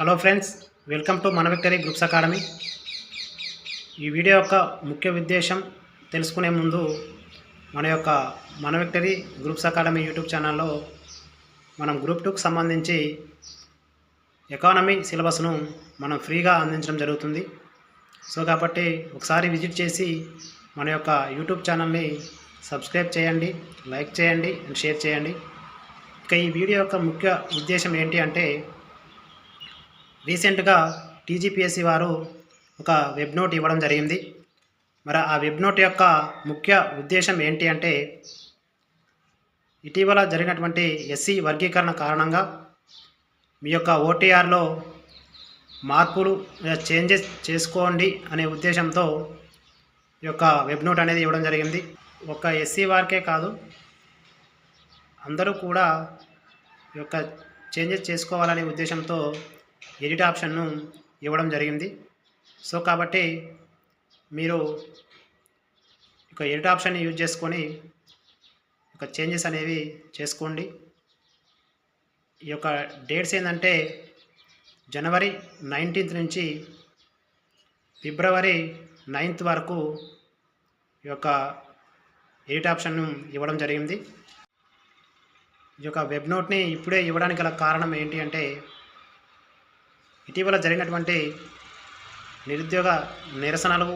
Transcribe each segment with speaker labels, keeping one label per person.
Speaker 1: Hello friends, welcome to మన victory groups academy. ఈ video యొక్క ముఖ్య ఉద్దేశం తెలుసుకునే ముందు మన విక్టరీ గ్రూప్స్ అకాడమీ యూట్యూబ్ ఛానల్లో మనం గ్రూప్ 2కు సంబంధించి ఎకానమీ సిలబస్ను మనం ఫ్రీగా అందించడం జరుగుతుంది. సో కాబట్టి ఒకసారి విజిట్ చేసి మన యొక్క యూట్యూబ్ ఛానల్ని సబ్స్క్రైబ్ చేయండి, లైక్ చేయండి అండ్ షేర్ చేయండి. ఇక ఈ వీడియో యొక్క ముఖ్య ఉద్దేశం ఏంటి అంటే, రీసెంట్గా టీజీపీఎస్సీ వారు ఒక వెబ్ నోట్ ఇవ్వడం జరిగింది. మరి ఆ వెబ్ నోట్ యొక్క ముఖ్య ఉద్దేశం ఏంటి అంటే, ఇటీవల జరిగినటువంటి ఎస్సీ వర్గీకరణ కారణంగా మీ యొక్క ఓటీఆర్లో మార్పులు చేంజెస్ చేసుకోండి అనే ఉద్దేశంతో ఈ యొక్క వెబ్ నోట్ అనేది ఇవ్వడం జరిగింది. ఒక ఎస్సీ వారికే కాదు, అందరూ కూడా ఈ యొక్క చేంజెస్ చేసుకోవాలనే ఉద్దేశంతో ఎడిట్ ఆప్షన్ను ఇవ్వడం జరిగింది. సో కాబట్టి మీరు ఇక ఎడిట్ ఆప్షన్ని యూజ్ చేసుకొని ఒక చేంజెస్ అనేవి చేసుకోండి. ఈ యొక్క డేట్స్ ఏంటంటే, జనవరి 19th నుంచి ఫిబ్రవరి 9th వరకు ఈ యొక్క ఎడిట్ ఆప్షన్ను ఇవ్వడం జరిగింది. ఈ యొక్క వెబ్ నోట్ని ఇప్పుడే ఇవ్వడానికి గల కారణం ఏంటి అంటే, ఇటీవల జరిగినటువంటి నిరుద్యోగ నిరసనలు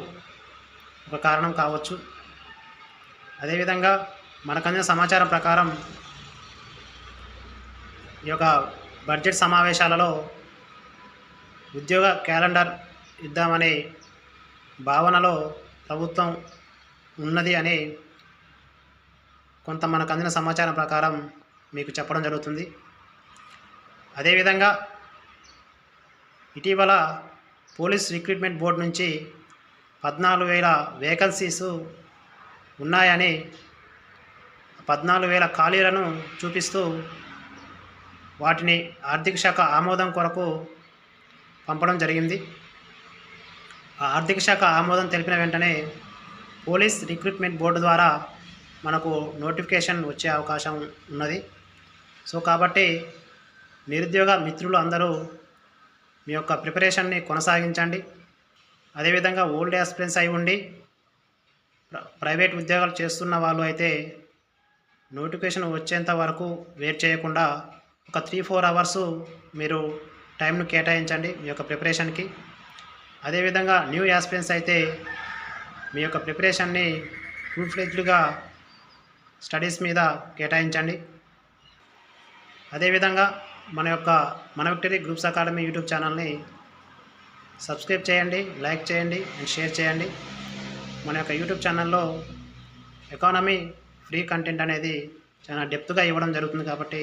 Speaker 1: ఒక కారణం కావచ్చు. అదేవిధంగా మనకందిన సమాచారం ప్రకారం ఈ యొక్క బడ్జెట్ సమావేశాలలో ఉద్యోగ క్యాలెండర్ ఇద్దామనే భావనలో ప్రభుత్వం ఉన్నది అని కొంత మనకు అందిన సమాచారం ప్రకారం మీకు చెప్పడం జరుగుతుంది. అదేవిధంగా ఇటీవల పోలీస్ రిక్రూట్మెంట్ బోర్డు నుంచి 14,000 వేకెన్సీస్ ఉన్నాయని 14,000 ఖాళీలను చూపిస్తూ వాటిని ఆర్థిక శాఖ ఆమోదం కొరకు పంపడం జరిగింది. ఆ ఆర్థిక శాఖ ఆమోదం తెలిపిన వెంటనే పోలీస్ రిక్రూట్మెంట్ బోర్డు ద్వారా మనకు నోటిఫికేషన్ వచ్చే అవకాశం ఉన్నది. సో కాబట్టి నిరుద్యోగ మిత్రులు అందరూ మీ యొక్క ప్రిపరేషన్ని కొనసాగించండి. అదేవిధంగా ఓల్డ్ ఎక్స్పీరియన్స్ అయి ఉండి ప్రైవేట్ ఉద్యోగాలు చేస్తున్న వాళ్ళు అయితే నోటిఫికేషన్ వచ్చేంత వరకు వెయిట్ చేయకుండా ఒక 3-4 అవర్స్ మీరు టైంను కేటాయించండి మీ యొక్క ప్రిపరేషన్కి. అదేవిధంగా న్యూ ఎక్స్పీరియన్స్ అయితే మీ యొక్క ప్రిపరేషన్ని ఫుల్ ఫ్లెడ్జ్డ్గా స్టడీస్ మీద కేటాయించండి. అదేవిధంగా మన విక్టరీ గ్రూప్స్ అకాడమీ యూట్యూబ్ ఛానల్ని సబ్స్క్రైబ్ చేయండి, లైక్ చేయండి అండ్ షేర్ చేయండి. మన యొక్క యూట్యూబ్ ఛానల్లో ఎకానమీ ఫ్రీ కంటెంట్ అనేది చాలా డెప్త్గా ఇవ్వడం జరుగుతుంది. కాబట్టి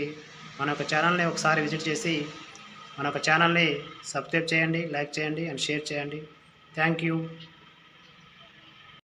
Speaker 1: మన యొక్క ఛానల్ని ఒకసారి విజిట్ చేసి మన యొక్క ఛానల్ని సబ్స్క్రైబ్ చేయండి, లైక్ చేయండి అండ్ షేర్ చేయండి. Thank you.